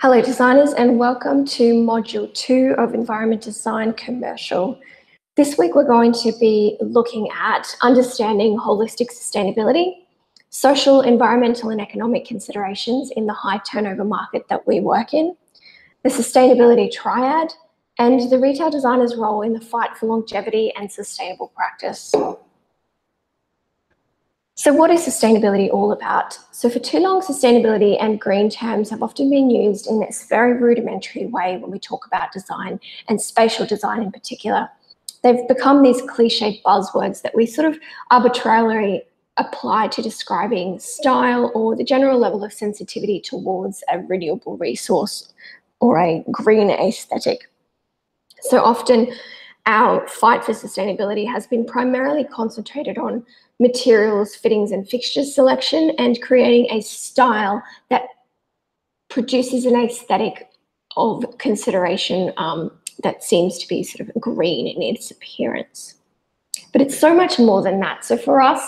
Hello designers, and welcome to Module 2 of Environment Design Commercial. This week we're going to be looking at understanding holistic sustainability, social, environmental and economic considerations in the high turnover market that we work in, the sustainability triad, and the retail designer's role in the fight for longevity and sustainable practice. So what is sustainability all about? So for too long, sustainability and green terms have often been used in this very rudimentary way when we talk about design and spatial design in particular. They've become these cliched buzzwords that we sort of arbitrarily apply to describing style or the general level of sensitivity towards a renewable resource or a green aesthetic. So often our fight for sustainability has been primarily concentrated on materials, fittings and fixtures selection and creating a style that produces an aesthetic of consideration that seems to be sort of green in its appearance. But it's so much more than that. So for us,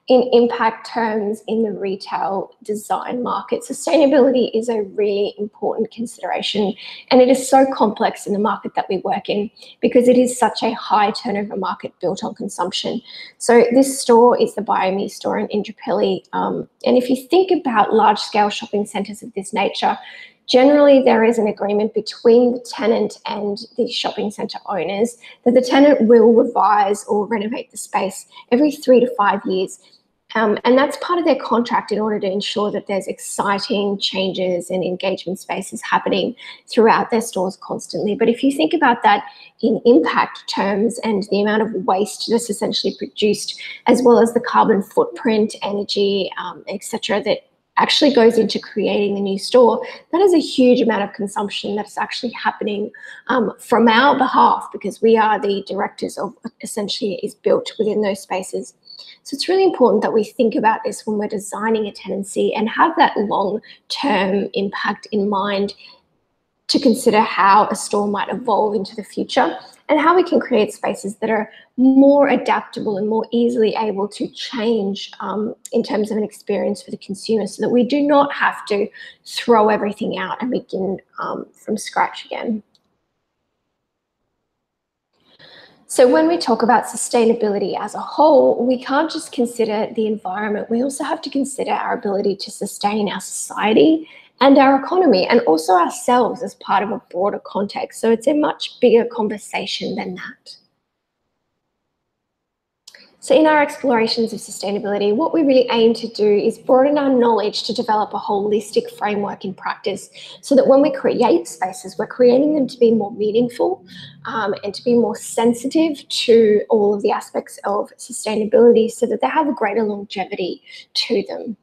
in impact terms in the retail design market, sustainability is a really important consideration, and it is so complex in the market that we work in because it is such a high turnover market built on consumption. So this store is the BioMe store in Indooroopilly, and if you think about large-scale shopping centres of this nature, generally, there is an agreement between the tenant and the shopping centre owners that the tenant will revise or renovate the space every 3 to 5 years. And that's part of their contract in order to ensure that there's exciting changes and engagement spaces happening throughout their stores constantly. But if you think about that in impact terms and the amount of waste that's essentially produced, as well as the carbon footprint, energy, etc., that actually goes into creating the new store, that is a huge amount of consumption that's actually happening from our behalf because we are the directors of what essentially is built within those spaces. So it's really important that we think about this when we're designing a tenancy and have that long-term impact in mind to consider how a store might evolve into the future and how we can create spaces that are more adaptable and more easily able to change in terms of an experience for the consumer so that we do not have to throw everything out and begin from scratch again. So when we talk about sustainability as a whole, we can't just consider the environment. We also have to consider our ability to sustain our society and our economy and also ourselves as part of a broader context. So it's a much bigger conversation than that. So in our explorations of sustainability, what we really aim to do is broaden our knowledge to develop a holistic framework in practice so that when we create spaces, we're creating them to be more meaningful and to be more sensitive to all of the aspects of sustainability so that they have a greater longevity to them.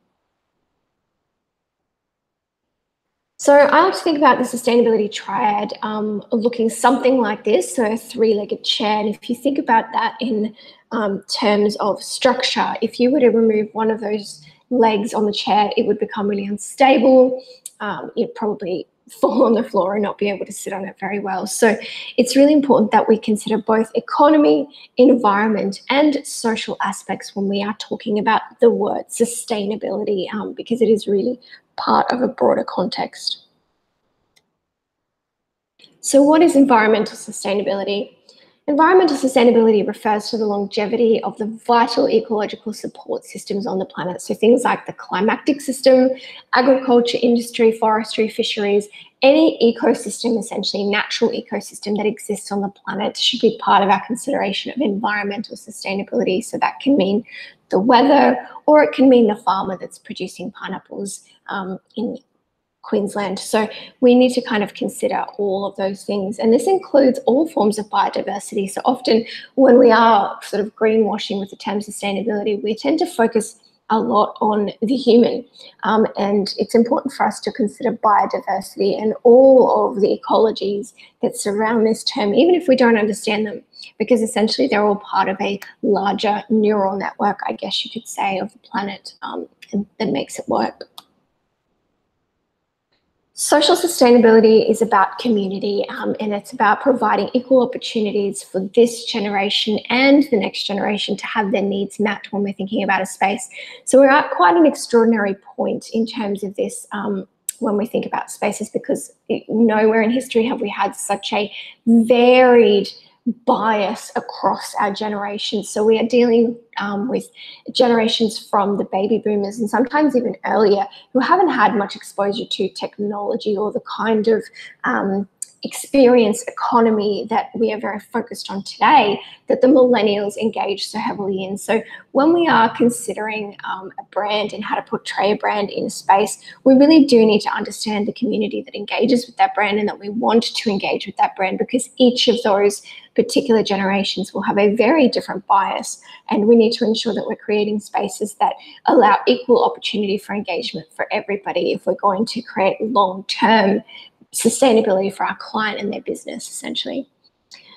So I like to think about the sustainability triad looking something like this, so a three-legged chair. And if you think about that in terms of structure, if you were to remove one of those legs on the chair, it would become really unstable. You'd probably fall on the floor and not be able to sit on it very well. So it's really important that we consider both economy, environment, and social aspects when we are talking about the word sustainability, because it is really part of a broader context. So what is environmental sustainability? Environmental sustainability refers to the longevity of the vital ecological support systems on the planet. So things like the climatic system, agriculture, industry, forestry, fisheries, any ecosystem, essentially natural ecosystem that exists on the planet should be part of our consideration of environmental sustainability. So that can mean the weather, or it can mean the farmer that's producing pineapples in Queensland. So we need to kind of consider all of those things. And this includes all forms of biodiversity. So often when we are sort of greenwashing with the term sustainability, we tend to focus a lot on the human. And it's important for us to consider biodiversity and all of the ecologies that surround this term, even if we don't understand them, because essentially they're all part of a larger neural network, I guess you could say, of the planet and that makes it work. Social sustainability is about community and it's about providing equal opportunities for this generation and the next generation to have their needs met when we're thinking about a space. So we're at quite an extraordinary point in terms of this when we think about spaces, because nowhere in history have we had such a varied bias across our generations. So we are dealing with generations from the baby boomers and sometimes even earlier who haven't had much exposure to technology or the kind of experience economy that we are very focused on today, that the millennials engage so heavily in. So when we are considering a brand and how to portray a brand in a space, we really do need to understand the community that engages with that brand and that we want to engage with that brand, because each of those particular generations will have a very different bias, and we need to ensure that we're creating spaces that allow equal opportunity for engagement for everybody if we're going to create long-term sustainability for our client and their business, essentially.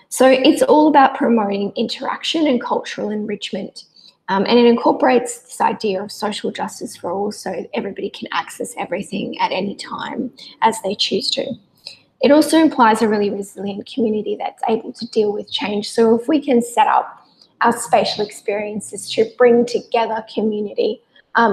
So it's all about promoting interaction and cultural enrichment. And it incorporates this idea of social justice for all, so everybody can access everything at any time as they choose to. It also implies a really resilient community that's able to deal with change. So if we can set up our spatial experiences to bring together community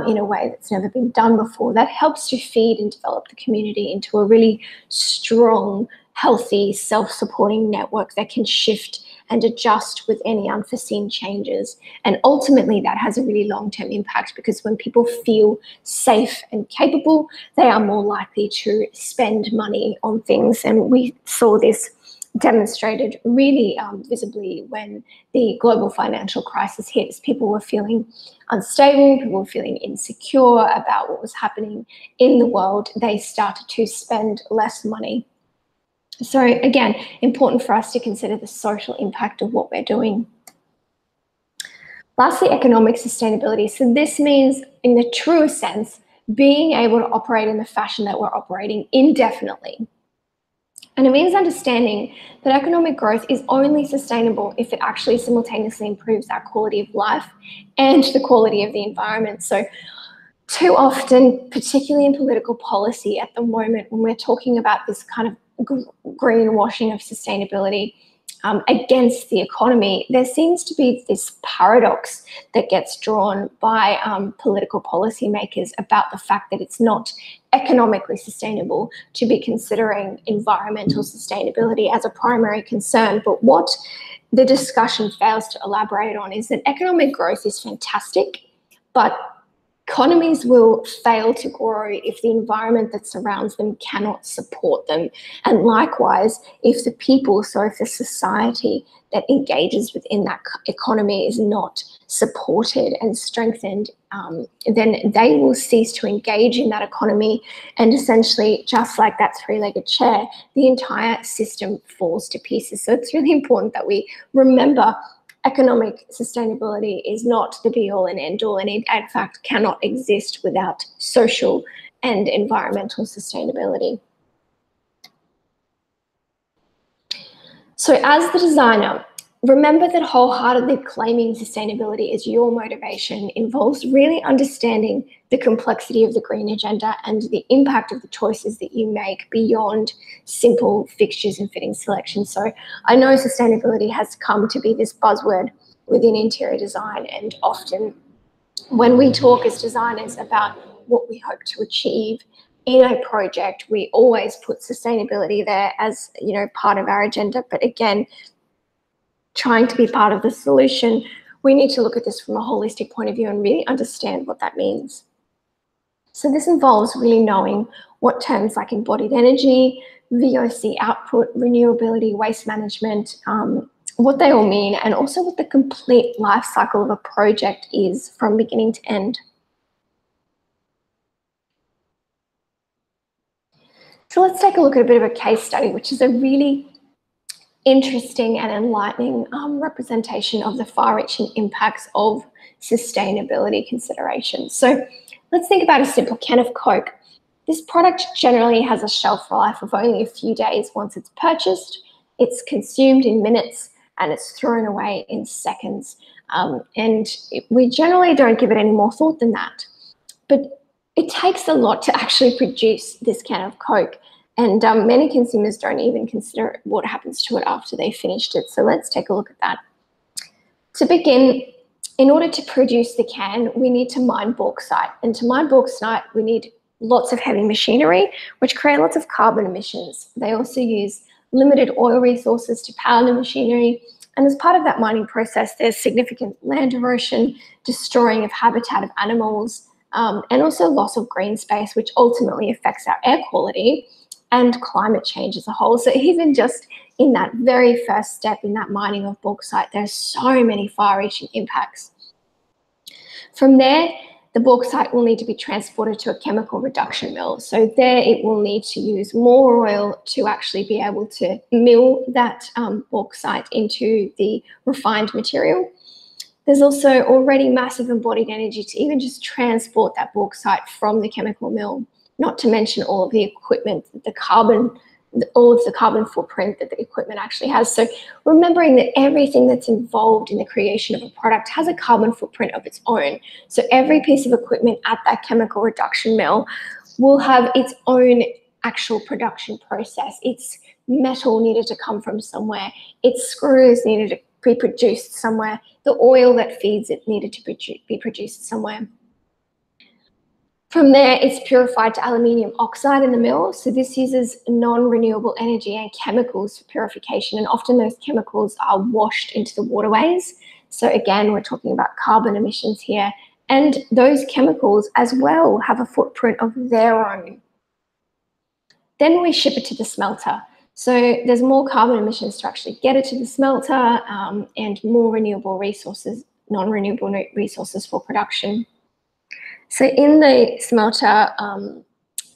in a way that's never been done before, that helps to feed and develop the community into a really strong, healthy, self-supporting network that can shift and adjust with any unforeseen changes. And ultimately that has a really long-term impact, because when people feel safe and capable, they are more likely to spend money on things. And we saw this demonstrated really visibly when the global financial crisis hit. As people were feeling unstable, people were feeling insecure about what was happening in the world, they started to spend less money. So again, important for us to consider the social impact of what we're doing. Lastly, economic sustainability. So this means, in the truest sense, being able to operate in the fashion that we're operating indefinitely. And it means understanding that economic growth is only sustainable if it actually simultaneously improves our quality of life and the quality of the environment. So too often, particularly in political policy at the moment, when we're talking about this kind of greenwashing of sustainability against the economy, there seems to be this paradox that gets drawn by political policymakers about the fact that it's not economically sustainable to be considering environmental sustainability as a primary concern. But what the discussion fails to elaborate on is that economic growth is fantastic, but economies will fail to grow if the environment that surrounds them cannot support them. And likewise, if the people, so if the society that engages within that economy is not supported and strengthened, then they will cease to engage in that economy. And essentially, just like that three-legged chair, the entire system falls to pieces. So it's really important that we remember economic sustainability is not the be-all and end-all, and it, in fact, cannot exist without social and environmental sustainability. So as the designer, remember that wholeheartedly claiming sustainability as your motivation involves really understanding the complexity of the green agenda and the impact of the choices that you make beyond simple fixtures and fitting selection. So I know sustainability has come to be this buzzword within interior design, and often when we talk as designers about what we hope to achieve in a project, we always put sustainability there as, you know, part of our agenda. But again, trying to be part of the solution, we need to look at this from a holistic point of view and really understand what that means. So this involves really knowing what terms like embodied energy, VOC output, renewability, waste management, what they all mean, and also what the complete life cycle of a project is from beginning to end. So let's take a look at a bit of a case study, which is a really interesting and enlightening representation of the far-reaching impacts of sustainability considerations. So let's think about a simple can of Coke. This product generally has a shelf life of only a few days once it's purchased. It's consumed in minutes and it's thrown away in seconds. And we generally don't give it any more thought than that. But it takes a lot to actually produce this can of Coke. And many consumers don't even consider what happens to it after they've finished it. So let's take a look at that. To begin, in order to produce the can, we need to mine bauxite. And to mine bauxite, we need lots of heavy machinery, which create lots of carbon emissions. They also use limited oil resources to power the machinery. And as part of that mining process, there's significant land erosion, destroying of habitat of animals, and also loss of green space, which ultimately affects our air quality and climate change as a whole. So even just in that very first step in that mining of bauxite, there's so many far-reaching impacts. From there, the bauxite will need to be transported to a chemical reduction mill. So there it will need to use more oil to actually be able to mill that bauxite into the refined material. There's also already massive embodied energy to even just transport that bauxite from the chemical mill, not to mention all of the equipment, all of the carbon footprint that the equipment actually has. So remembering that everything that's involved in the creation of a product has a carbon footprint of its own. So every piece of equipment at that chemical reduction mill will have its own actual production process. Its metal needed to come from somewhere. Its screws needed to be produced somewhere. The oil that feeds it needed to be produced somewhere. From there, it's purified to aluminium oxide in the mill. So this uses non-renewable energy and chemicals for purification, and often those chemicals are washed into the waterways. So again, we're talking about carbon emissions here, and those chemicals as well have a footprint of their own. Then we ship it to the smelter. So there's more carbon emissions to actually get it to the smelter, and more renewable resources, non-renewable resources for production. So in the smelter,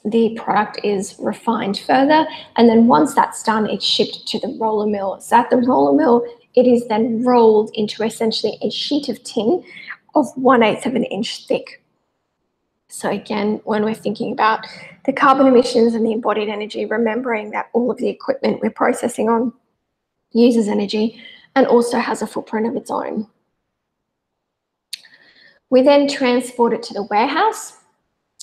the product is refined further, and then once that's done, it's shipped to the roller mill. So at the roller mill, it is then rolled into essentially a sheet of tin of 1/8 of an inch thick. So again, when we're thinking about the carbon emissions and the embodied energy, remembering that all of the equipment we're processing on uses energy and also has a footprint of its own. We then transport it to the warehouse,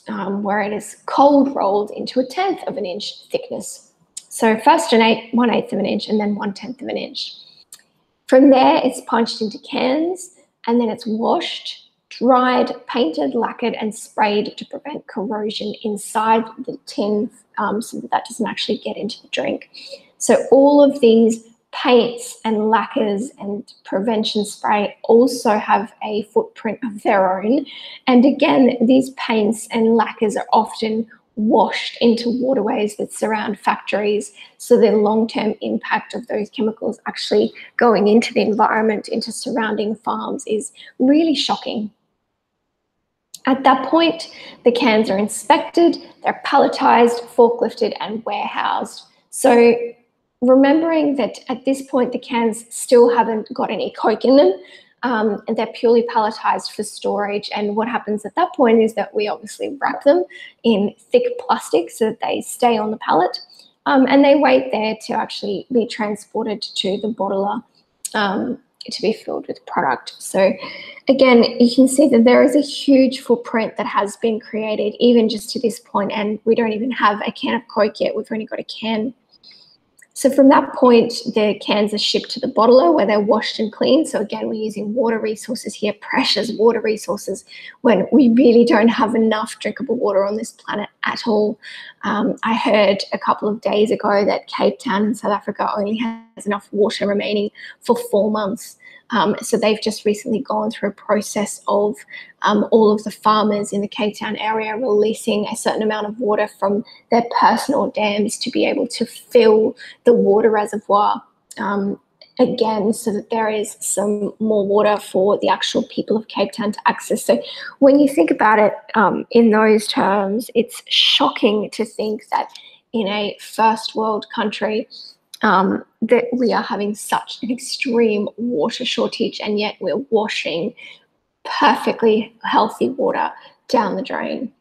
where it is cold rolled into 1/10 of an inch thickness. So first 1/8 of an inch and then 1/10 of an inch. From there, it's punched into cans, and then it's washed, dried, painted, lacquered, and sprayed to prevent corrosion inside the tin, so that doesn't actually get into the drink. So all of these paints and lacquers and prevention spray also have a footprint of their own. And again, these paints and lacquers are often washed into waterways that surround factories. So the long-term impact of those chemicals actually going into the environment, into surrounding farms, is really shocking. At that point, the cans are inspected, they're palletized, forklifted, and warehoused. So remembering that at this point, the cans still haven't got any coke in them, and they're purely palletized for storage. And what happens at that point is that we obviously wrap them in thick plastic so that they stay on the pallet, and they wait there to actually be transported to the bottler to be filled with product. So again, you can see that there is a huge footprint that has been created even just to this point, and we don't even have a can of coke yet. We've only got a can. So from that point, the cans are shipped to the bottler where they're washed and cleaned. So again, we're using water resources here, precious water resources, when we really don't have enough drinkable water on this planet at all. I heard a couple of days ago that Cape Town in South Africa only has enough water remaining for 4 months. So they've just recently gone through a process of all of the farmers in the Cape Town area releasing a certain amount of water from their personal dams to be able to fill the water reservoir again, so that there is some more water for the actual people of Cape Town to access. So when you think about it in those terms, it's shocking to think that in a first world country, that we are having such an extreme water shortage, and yet we're washing perfectly healthy water down the drain.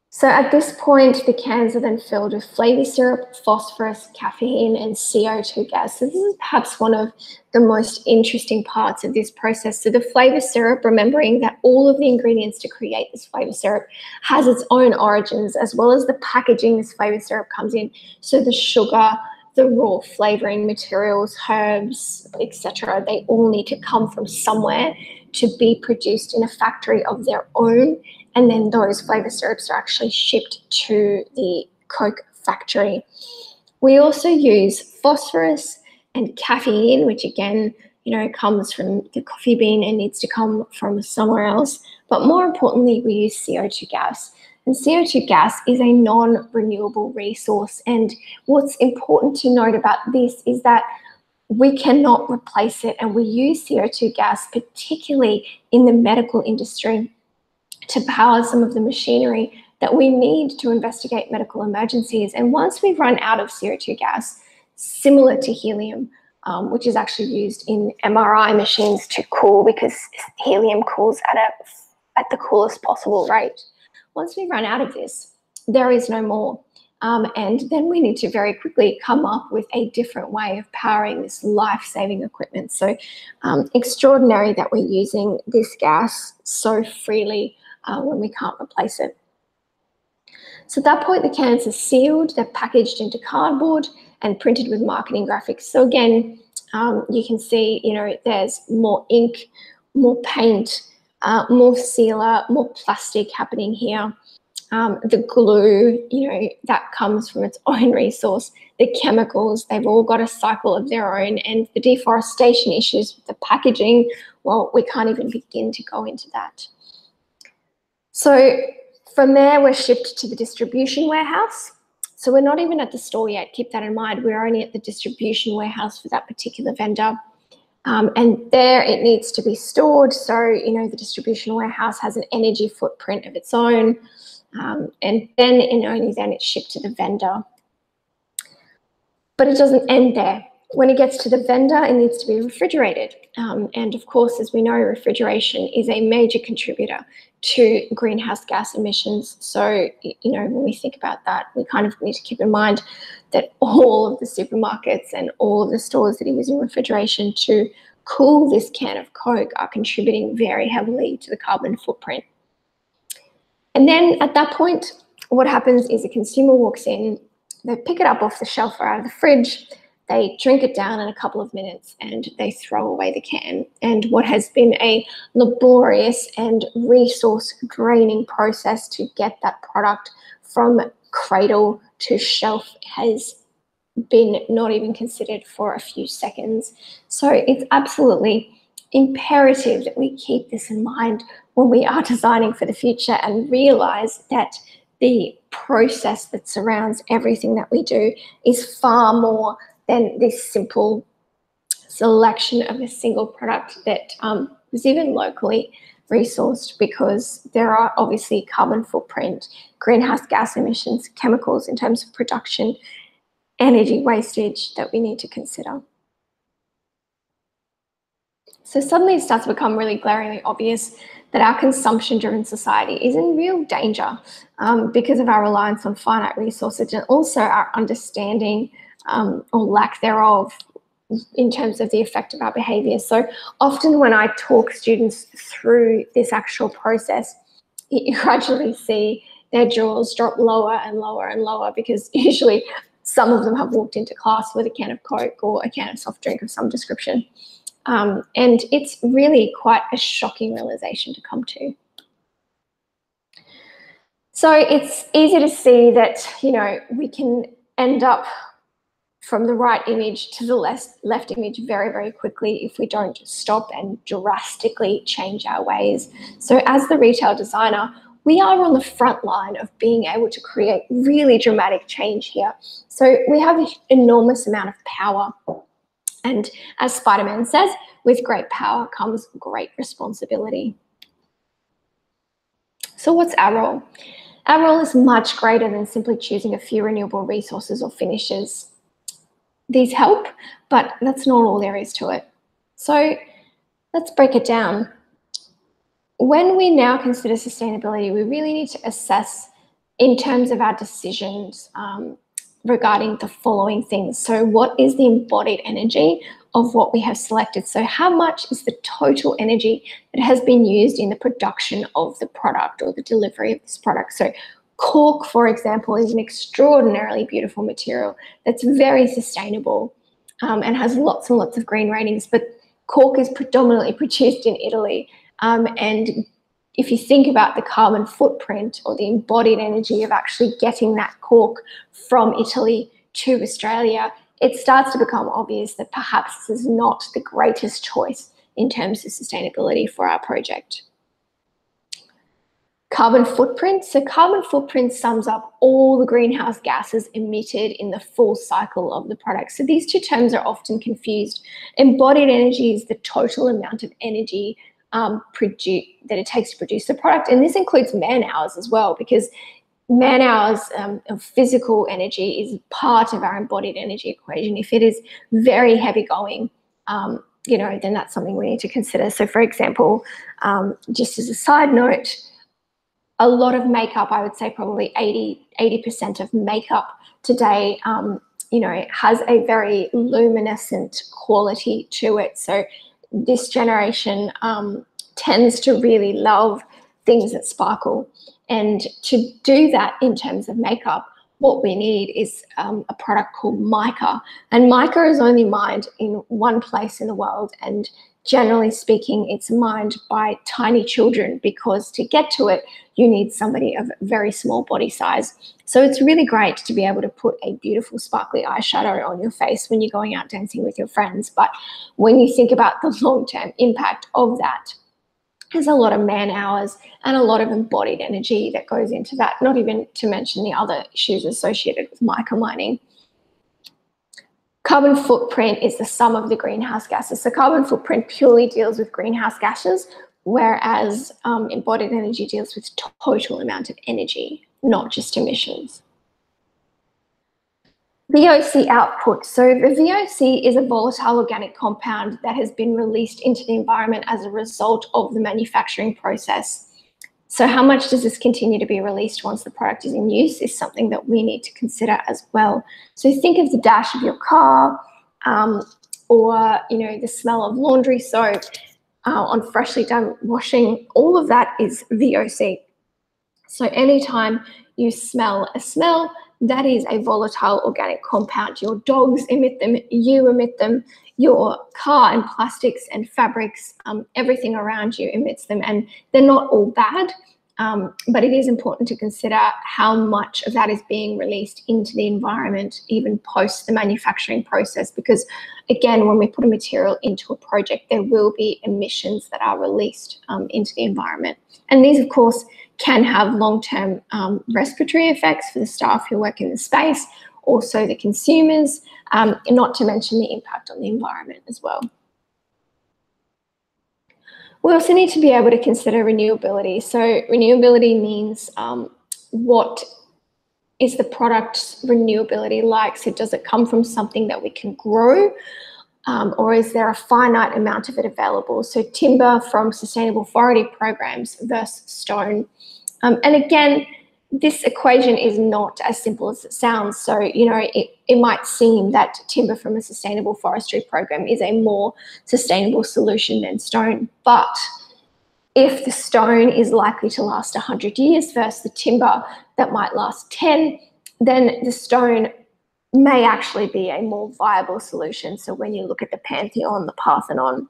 So at this point, the cans are then filled with flavor syrup, phosphorus, caffeine, and CO2 gas. So this is perhaps one of the most interesting parts of this process. So the flavor syrup, remembering that all of the ingredients to create this flavor syrup has its own origins, as well as the packaging this flavor syrup comes in. So the sugar, the raw flavoring materials, herbs, etc., they all need to come from somewhere to be produced in a factory of their own, and then those flavour syrups are actually shipped to the Coke factory. We also use phosphorus and caffeine, which again, comes from the coffee bean and needs to come from somewhere else. But more importantly, we use CO2 gas. And CO2 gas is a non-renewable resource. And what's important to note about this is that we cannot replace it. And we use CO2 gas, particularly in the medical industry, to power some of the machinery that we need to investigate medical emergencies. And once we've run out of CO2 gas, similar to helium, which is actually used in MRI machines to cool, because helium cools at the coolest possible rate. Once we run out of this, there is no more. And then we need to very quickly come up with a different way of powering this life-saving equipment. So extraordinary that we're using this gas so freely when we can't replace it. So at that point, the cans are sealed, they're packaged into cardboard and printed with marketing graphics. So again, you can see, there's more ink, more paint, more sealer, more plastic happening here. The glue, that comes from its own resource. The chemicals, they've all got a cycle of their own, and the deforestation issues with the packaging, well, we can't even begin to go into that. So from there, we're shipped to the distribution warehouse. So we're not even at the store yet, keep that in mind. We're only at the distribution warehouse for that particular vendor. And there it needs to be stored. So, the distribution warehouse has an energy footprint of its own. And then and only then it's shipped to the vendor. But it doesn't end there. When it gets to the vendor, it needs to be refrigerated. And of course, as we know, refrigeration is a major contributor to greenhouse gas emissions. So, when we think about that, we kind of need to keep in mind that all of the supermarkets and all of the stores that are using refrigeration to cool this can of Coke are contributing very heavily to the carbon footprint. And then at that point, what happens is a consumer walks in, they pick it up off the shelf or out of the fridge, they drink it down in a couple of minutes and they throw away the can. And what has been a laborious and resource draining process to get that product from cradle to shelf has been not even considered for a few seconds. So it's absolutely imperative that we keep this in mind when we are designing for the future and realize that the process that surrounds everything that we do is far more than this simple selection of a single product that was even locally resourced, because there are obviously carbon footprint, greenhouse gas emissions, chemicals in terms of production, energy wastage that we need to consider. So suddenly it starts to become really glaringly obvious that our consumption-driven society is in real danger because of our reliance on finite resources, and also our understanding or lack thereof in terms of the effect of our behaviour. So often when I talk students through this actual process, you gradually see their jaws drop lower and lower and lower, because usually some of them have walked into class with a can of Coke or a can of soft drink of some description. And it's really quite a shocking realization to come to. So it's easy to see that, we can end up from the right image to the left image very, very quickly if we don't stop and drastically change our ways. So as the retail designer, we are on the front line of being able to create really dramatic change here. So we have an enormous amount of power. And as Spider-Man says, with great power comes great responsibility. So what's our role? Our role is much greater than simply choosing a few renewable resources or finishes. These help, but that's not all there is to it. So let's break it down. When we now consider sustainability, we really need to assess in terms of our decisions regarding the following things. So what is the embodied energy of what we have selected? So how much is the total energy that has been used in the production of the product or the delivery of this product? So cork, for example, is an extraordinarily beautiful material that's very sustainable and has lots and lots of green ratings, but cork is predominantly produced in Italy. And if you think about the carbon footprint or the embodied energy of actually getting that cork from Italy to Australia, it starts to become obvious that perhaps this is not the greatest choice in terms of sustainability for our project. Carbon footprint. So carbon footprint sums up all the greenhouse gases emitted in the full cycle of the product. So these two terms are often confused. Embodied energy is the total amount of energy that it takes to produce the product. And this includes man hours as well, because man hours of physical energy is part of our embodied energy equation. If it is very heavy going, then that's something we need to consider. So for example, just as a side note, a lot of makeup, I would say probably 80% of makeup today, has a very luminescent quality to it. So this generation tends to really love things that sparkle. And to do that in terms of makeup, what we need is a product called mica. And mica is only mined in one place in the world. And generally speaking, it's mined by tiny children, because to get to it, you need somebody of very small body size. So it's really great to be able to put a beautiful sparkly eyeshadow on your face when you're going out dancing with your friends. But when you think about the long-term impact of that, there's a lot of man hours and a lot of embodied energy that goes into that, not even to mention the other issues associated with mica mining. Carbon footprint is the sum of the greenhouse gases. So carbon footprint purely deals with greenhouse gases, whereas embodied energy deals with total amount of energy, not just emissions. VOC output. So the VOC is a volatile organic compound that has been released into the environment as a result of the manufacturing process. So how much does this continue to be released once the product is in use is something that we need to consider as well. So think of the dash of your car, or the smell of laundry soap on freshly done washing. All of that is VOC. So anytime you smell a smell, that is a volatile organic compound. Your dogs emit them, you emit them, your car and plastics and fabrics, everything around you emits them, and they're not all bad, but it is important to consider how much of that is being released into the environment even post the manufacturing process, because again, when we put a material into a project, there will be emissions that are released into the environment. And these, of course, can have long-term respiratory effects for the staff who work in the space, also the consumers, not to mention the impact on the environment as well. We also need to be able to consider renewability. So renewability means what is the product's renewability like? So does it come from something that we can grow, or is there a finite amount of it available? So timber from sustainable forestry programs versus stone. And again, this equation is not as simple as it sounds. So, it might seem that timber from a sustainable forestry program is a more sustainable solution than stone. But if the stone is likely to last 100 years versus the timber that might last 10, then the stone may actually be a more viable solution. So when you look at the Pantheon, the Parthenon,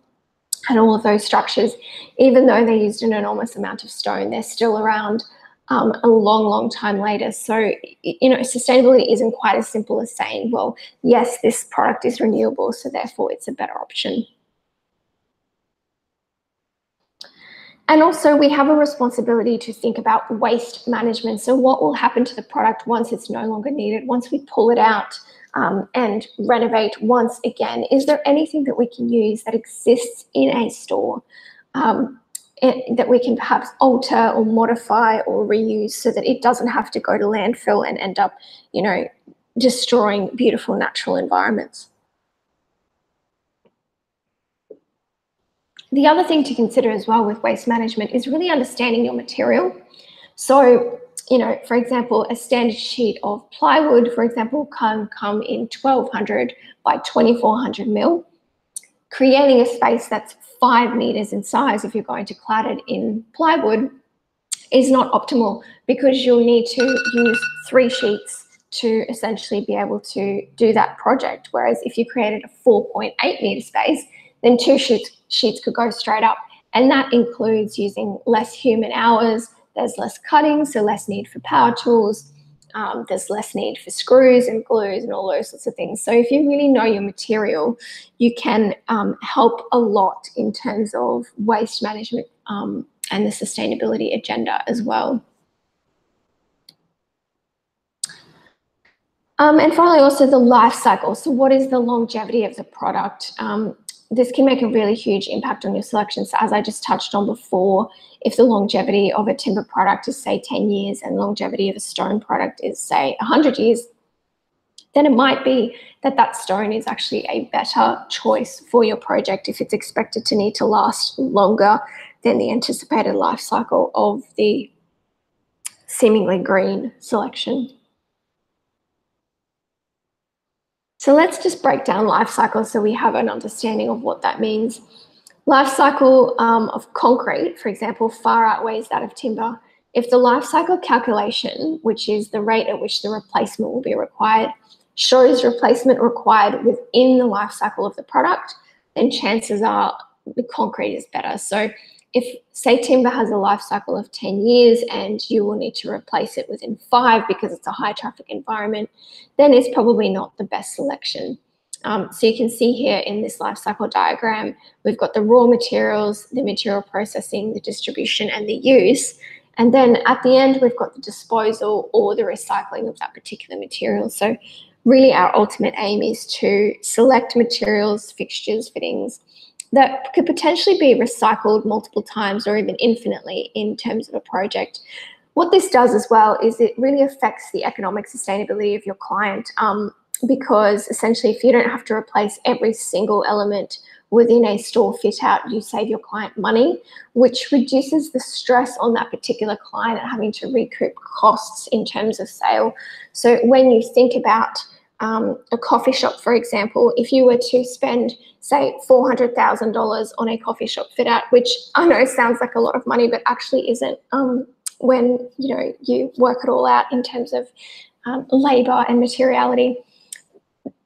and all of those structures, even though they used an enormous amount of stone, they're still around a long, long time later. So, sustainability isn't quite as simple as saying, well, yes, this product is renewable, so therefore it's a better option. And also we have a responsibility to think about waste management. So what will happen to the product once it's no longer needed, once we pull it out and renovate once again? Is there anything that we can use that exists in a store that we can perhaps alter or modify or reuse so that it doesn't have to go to landfill and end up, destroying beautiful natural environments? The other thing to consider as well with waste management is really understanding your material. So, for example, a standard sheet of plywood, for example, can come in 1200 by 2400 mil. Creating a space that's 5 meters in size, if you're going to clad it in plywood, is not optimal, because you'll need to use 3 sheets to essentially be able to do that project. Whereas if you created a 4.8 meter space, then 2 sheets could go straight up And that includes using less human hours. There's less cutting, so less need for power tools. There's less need for screws and glues and all those sorts of things. So if you really know your material, you can help a lot in terms of waste management and the sustainability agenda as well. And finally, also the life cycle. So what is the longevity of the product? This can make a really huge impact on your selection. So as I just touched on before, if the longevity of a timber product is, say, 10 years and longevity of a stone product is, say, 100 years, then it might be that that stone is actually a better choice for your project if it's expected to need to last longer than the anticipated life cycle of the seemingly green selection. So let's just break down life cycle so we have an understanding of what that means. Life cycle of concrete, for example, far outweighs that of timber. If the life cycle calculation, which is the rate at which the replacement will be required, shows replacement required within the life cycle of the product, then chances are the concrete is better. So if, say, timber has a life cycle of 10 years and you will need to replace it within 5 because it's a high traffic environment, then it's probably not the best selection. So you can see here in this life cycle diagram, we've got the raw materials, the material processing, the distribution, and the use. And then at the end, we've got the disposal or the recycling of that particular material. So really our ultimate aim is to select materials, fixtures, fittings that could potentially be recycled multiple times or even infinitely in terms of a project. What this does as well is it really affects the economic sustainability of your client, because essentially if you don't have to replace every single element within a store fit out, you save your client money, which reduces the stress on that particular client having to recoup costs in terms of sale. So when you think about a coffee shop, for example, if you were to spend, say, $400,000 on a coffee shop fit out, which I know sounds like a lot of money, but actually isn't when you work it all out in terms of labor and materiality.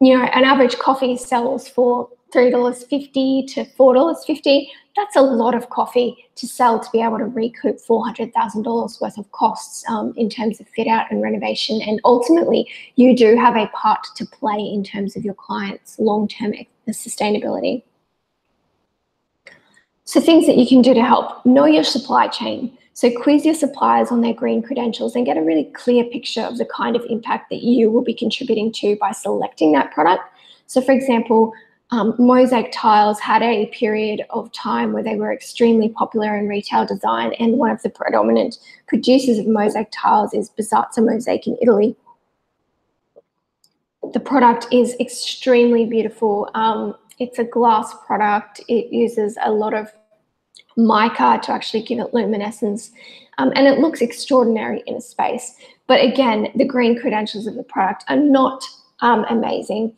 An average coffee sells for $3.50 to $4.50. That's a lot of coffee to sell to be able to recoup $400,000 worth of costs in terms of fit out and renovation. And ultimately, you do have a part to play in terms of your clients' long-term sustainability. So things that you can do to help: know your supply chain. So quiz your suppliers on their green credentials and get a really clear picture of the kind of impact that you will be contributing to by selecting that product. So for example, mosaic tiles had a period of time where they were extremely popular in retail design, and one of the predominant producers of mosaic tiles is Bisazza Mosaic in Italy. The product is extremely beautiful. It's a glass product. It uses a lot of mica to actually give it luminescence, and it looks extraordinary in a space. But again, the green credentials of the product are not amazing.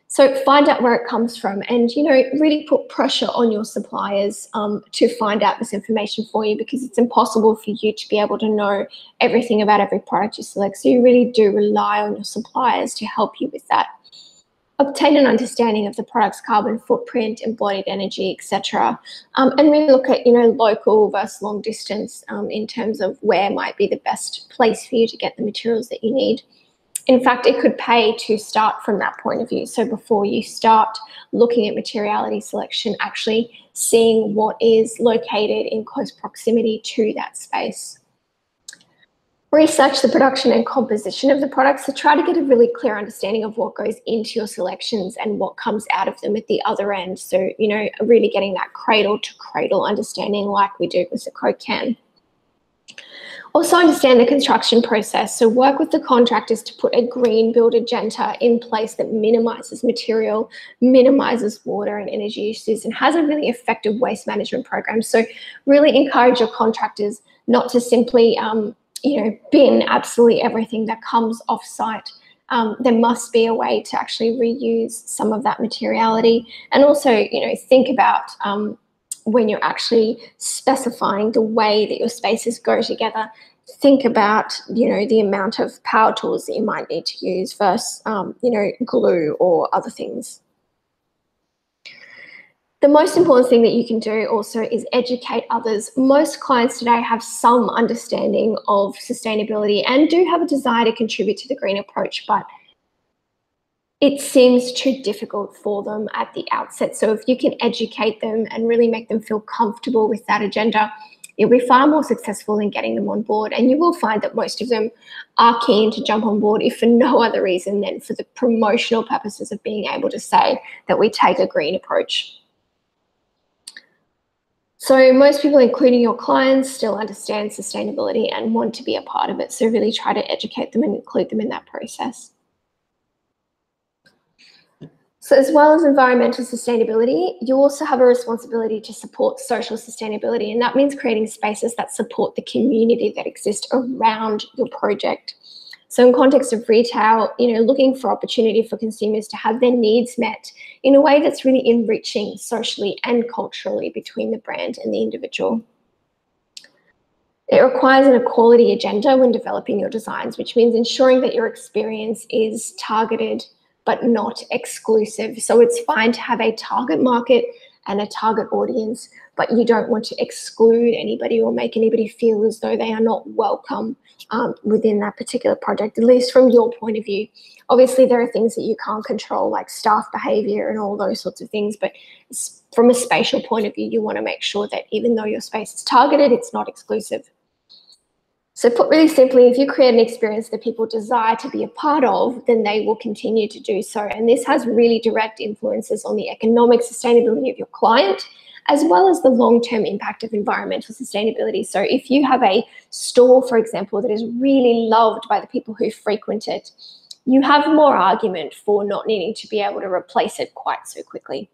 So find out where it comes from, and really put pressure on your suppliers to find out this information for you, because it's impossible for you to be able to know everything about every product you select. So you really do rely on your suppliers to help you with that. Obtain an understanding of the product's carbon footprint, embodied energy, etc., and really look at local versus long distance in terms of where might be the best place for you to get the materials that you need. In fact, it could pay to start from that point of view. So before you start looking at materiality selection, actually seeing what is located in close proximity to that space. Research the production and composition of the products to try to get a really clear understanding of what goes into your selections and what comes out of them at the other end. So, really getting that cradle to cradle understanding like we do with the croquet. Also understand the construction process. So work with the contractors to put a green build agenda in place that minimizes material, minimizes water and energy uses, and has a really effective waste management program. So really encourage your contractors not to simply bin absolutely everything that comes off site. There must be a way to actually reuse some of that materiality, and also think about when you're actually specifying the way that your spaces go together, think about the amount of power tools that you might need to use versus glue or other things. The most important thing that you can do also is educate others. Most clients today have some understanding of sustainability and do have a desire to contribute to the green approach, but it seems too difficult for them at the outset. So if you can educate them and really make them feel comfortable with that agenda, you'll be far more successful in getting them on board. And you will find that most of them are keen to jump on board, if for no other reason than for the promotional purposes of being able to say that we take a green approach. So most people, including your clients, still understand sustainability and want to be a part of it. So really try to educate them and include them in that process. So as well as environmental sustainability, you also have a responsibility to support social sustainability, and that means creating spaces that support the community that exists around your project. So in context of retail, looking for opportunity for consumers to have their needs met in a way that's really enriching socially and culturally between the brand and the individual. It requires an equality agenda when developing your designs, which means ensuring that your experience is targeted but not exclusive. So it's fine to have a target market and a target audience, but you don't want to exclude anybody or make anybody feel as though they are not welcome within that particular project, at least from your point of view. Obviously, there are things that you can't control, like staff behavior and all those sorts of things, but from a spatial point of view, you want to make sure that even though your space is targeted, it's not exclusive. So put really simply, if you create an experience that people desire to be a part of, then they will continue to do so. And this has really direct influences on the economic sustainability of your client, as well as the long-term impact of environmental sustainability. So if you have a store, for example, that is really loved by the people who frequent it, you have more argument for not needing to be able to replace it quite so quickly.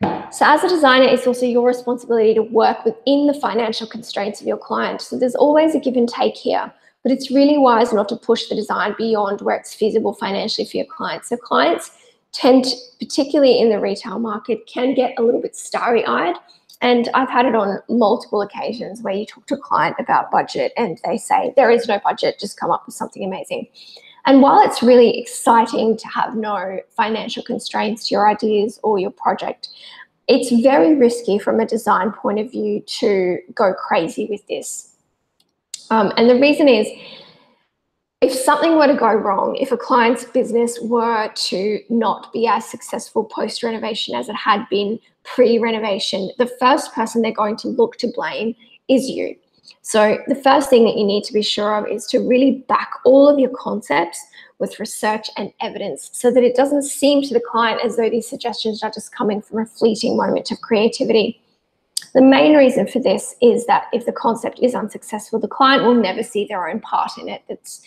So as a designer, it's also your responsibility to work within the financial constraints of your client. So there's always a give and take here, but it's really wise not to push the design beyond where it's feasible financially for your clients. So clients tend to, particularly in the retail market, can get a little bit starry-eyed. And I've had it on multiple occasions where you talk to a client about budget and they say, there is no budget, just come up with something amazing. And while it's really exciting to have no financial constraints to your ideas or your project, it's very risky from a design point of view to go crazy with this. And the reason is, if something were to go wrong, if a client's business were to not be as successful post-renovation as it had been pre-renovation, the first person they're going to look to blame is you. So the first thing that you need to be sure of is to really back all of your concepts with research and evidence so that it doesn't seem to the client as though these suggestions are just coming from a fleeting moment of creativity. The main reason for this is that if the concept is unsuccessful, the client will never see their own part in it. That's,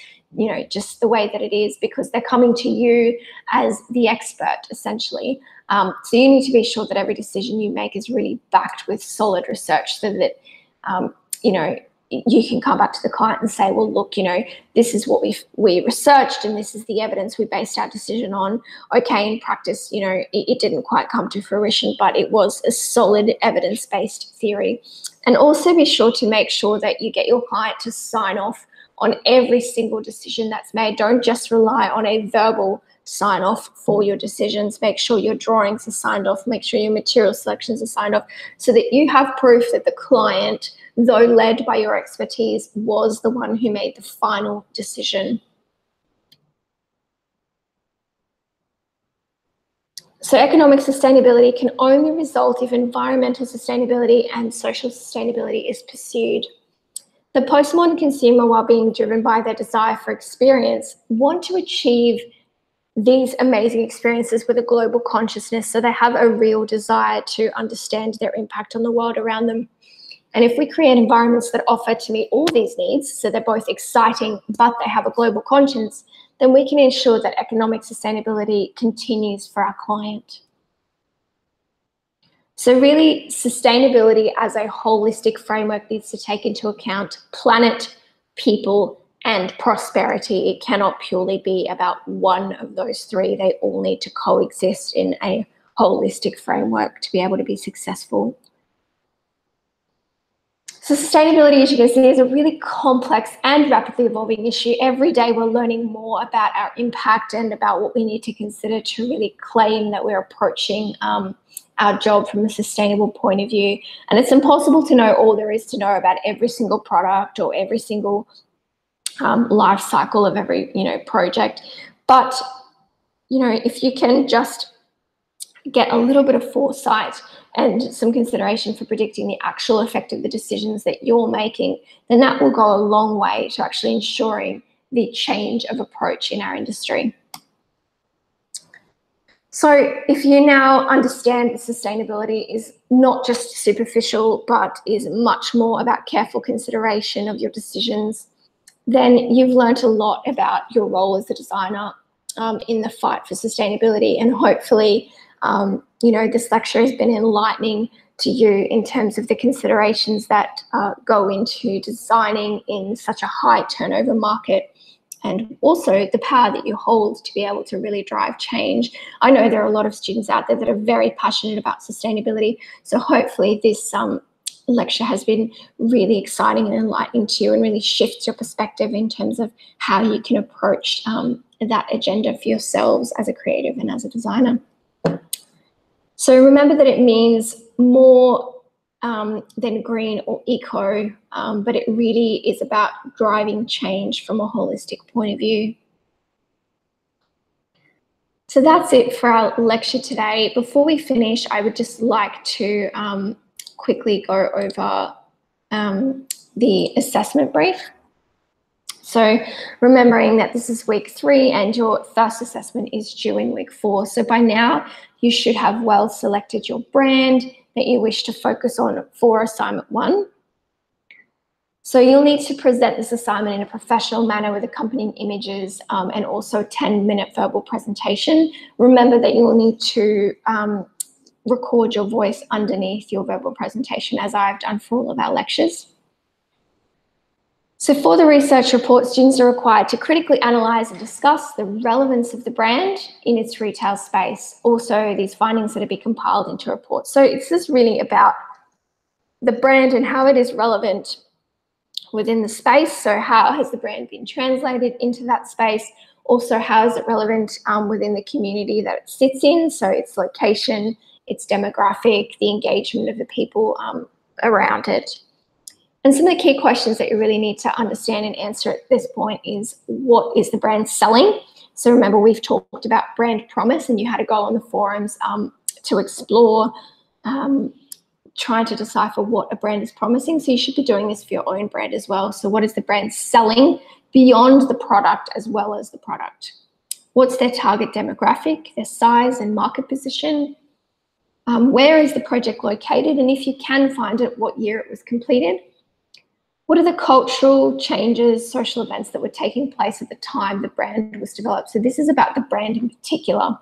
just the way that it is, because they're coming to you as the expert, essentially. So you need to be sure that every decision you make is really backed with solid research so that, you can come back to the client and say, well, look, this is what we researched and this is the evidence we based our decision on. Okay, in practice, it didn't quite come to fruition, but it was a solid evidence-based theory. And also be sure to make sure that you get your client to sign off on every single decision that's made. Don't just rely on a verbal sign off for your decisions. Make sure your drawings are signed off, make sure your material selections are signed off, so that you have proof that the client, though led by your expertise, was the one who made the final decision. So economic sustainability can only result if environmental sustainability and social sustainability is pursued. The postmodern consumer, while being driven by their desire for experience, want to achieve these amazing experiences with a global consciousness, so they have a real desire to understand their impact on the world around them. And if we create environments that offer to meet all these needs, so they're both exciting, but they have a global conscience, then we can ensure that economic sustainability continues for our client. So really, sustainability as a holistic framework needs to take into account planet, people, and prosperity. It cannot purely be about one of those three. They all need to coexist in a holistic framework to be able to be successful. So sustainability, as you can see, is a really complex and rapidly evolving issue. Every day we're learning more about our impact and about what we need to consider to really claim that we're approaching our job from a sustainable point of view. And it's impossible to know all there is to know about every single product or every single life cycle of every, project. But, if you can just get a little bit of foresight and some consideration for predicting the actual effect of the decisions that you're making, then that will go a long way to actually ensuring the change of approach in our industry. So if you now understand that sustainability is not just superficial, but is much more about careful consideration of your decisions, then you've learned a lot about your role as a designer in the fight for sustainability. And hopefully, this lecture has been enlightening to you in terms of the considerations that go into designing in such a high turnover market, and also the power that you hold to be able to really drive change. I know there are a lot of students out there that are very passionate about sustainability, so hopefully this lecture has been really exciting and enlightening to you and really shifts your perspective in terms of how you can approach that agenda for yourselves as a creative and as a designer. So remember that it means more than green or eco, but it really is about driving change from a holistic point of view. So that's it for our lecture today. Before we finish, I would just like to quickly go over the assessment brief. So remembering that this is week 3 and your first assessment is due in week 4. So by now you should have well selected your brand that you wish to focus on for assignment 1. So you'll need to present this assignment in a professional manner with accompanying images and also a 10-minute verbal presentation. Remember that you will need to record your voice underneath your verbal presentation, as I've done for all of our lectures. So for the research report, students are required to critically analyse and discuss the relevance of the brand in its retail space. Also, these findings that are being compiled into a report. So it's just really about the brand and how it is relevant within the space. So how has the brand been translated into that space? Also, how is it relevant within the community that it sits in? So its location, its demographic, the engagement of the people around it. And some of the key questions that you really need to understand and answer at this point is, what is the brand selling? So remember, we've talked about brand promise, and you had to go on the forums to explore, trying to decipher what a brand is promising. So you should be doing this for your own brand as well. So what is the brand selling beyond the product as well as the product? What's their target demographic, their size and market position? Where is the project located? And if you can find it, what year it was completed? What are the cultural changes, social events that were taking place at the time the brand was developed? So this is about the brand in particular.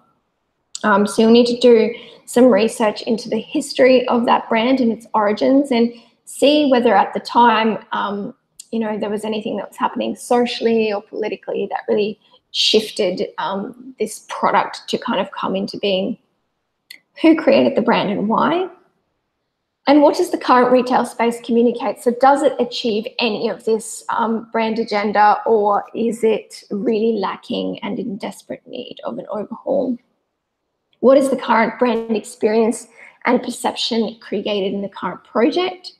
So you'll need to do some research into the history of that brand and its origins, and see whether at the time, there was anything that was happening socially or politically that really shifted this product to kind of come into being. Who created the brand and why? And what does the current retail space communicate? So does it achieve any of this brand agenda, or is it really lacking and in desperate need of an overhaul? What is the current brand experience and perception created in the current project?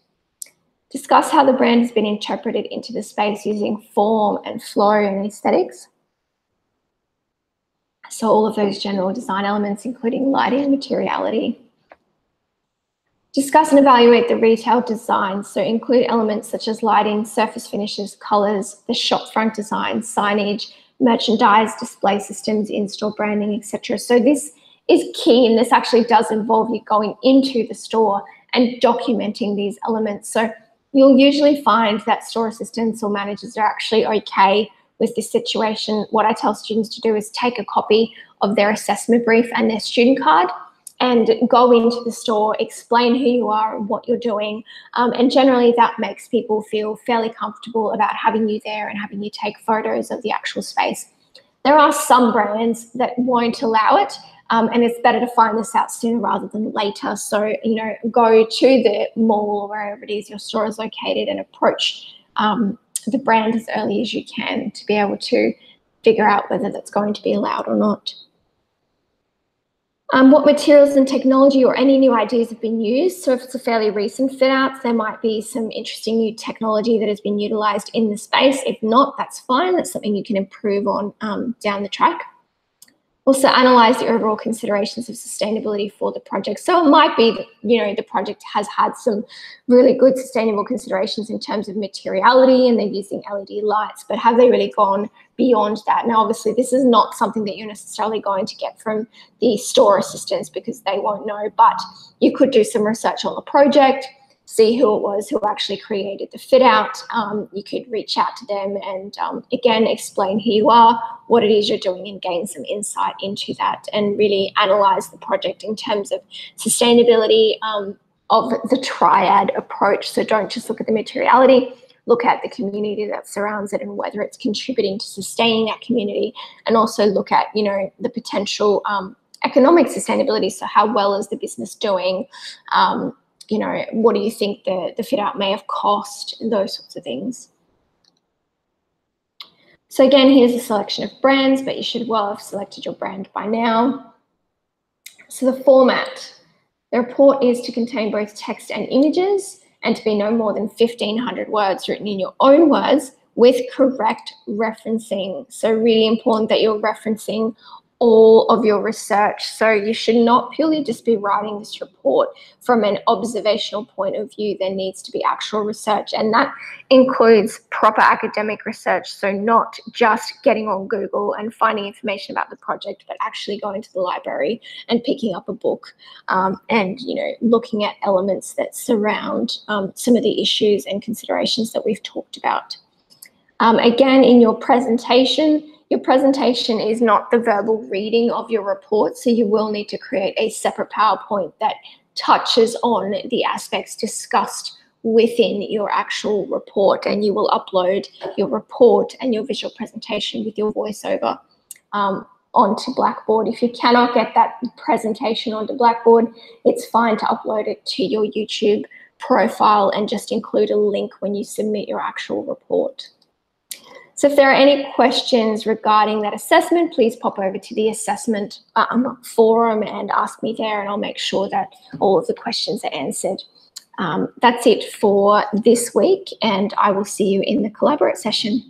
Discuss how the brand has been interpreted into the space using form and flow and aesthetics. So all of those general design elements, including lighting and materiality. Discuss and evaluate the retail design. So include elements such as lighting, surface finishes, colors, the shop front design, signage, merchandise, display systems, in-store branding, etc. So this is key, and this actually does involve you going into the store and documenting these elements. So you'll usually find that store assistants or managers are actually okay with this situation. What I tell students to do is take a copy of their assessment brief and their student card and go into the store, explain who you are and what you're doing. And generally that makes people feel fairly comfortable about having you there and having you take photos of the actual space. There are some brands that won't allow it, And it's better to find this out sooner rather than later. So, you know, go to the mall or wherever it is your store is located and approach the brand as early as you can to be able to figure out whether that's going to be allowed or not. What materials and technology or any new ideas have been used. So if it's a fairly recent fit out, there might be some interesting new technology that has been utilized in the space. If not, that's fine. That's something you can improve on down the track. Also analyze the overall considerations of sustainability for the project. So it might be that, you know, the project has had some really good sustainable considerations in terms of materiality and they're using LED lights, but have they really gone beyond that? Now, obviously, this is not something that you're necessarily going to get from the store assistants because they won't know, but you could do some research on the project, see who it was who actually created the fit out. You could reach out to them and again, explain who you are, what it is you're doing and gain some insight into that and really analyze the project in terms of sustainability of the Triad approach. So don't just look at the materiality, look at the community that surrounds it and whether it's contributing to sustaining that community, and also look at, you know, the potential economic sustainability. So how well is the business doing? You know, what do you think the fit out may have cost, and those sorts of things. So again, here's a selection of brands, but you should well have selected your brand by now. So the format, the report is to contain both text and images and to be no more than 1,500 words written in your own words with correct referencing. So really important that you're referencing all of your research. So you should not purely just be writing this report from an observational point of view. There needs to be actual research, and that includes proper academic research. So not just getting on Google and finding information about the project, but actually going to the library and picking up a book and, you know, looking at elements that surround some of the issues and considerations that we've talked about. Again, in your presentation is not the verbal reading of your report, so you will need to create a separate PowerPoint that touches on the aspects discussed within your actual report, and you will upload your report and your visual presentation with your voiceover onto Blackboard. If you cannot get that presentation onto Blackboard, it's fine to upload it to your YouTube profile and just include a link when you submit your actual report. So if there are any questions regarding that assessment, please pop over to the assessment forum and ask me there, and I'll make sure that all of the questions are answered. That's it for this week, and I will see you in the Collaborate session.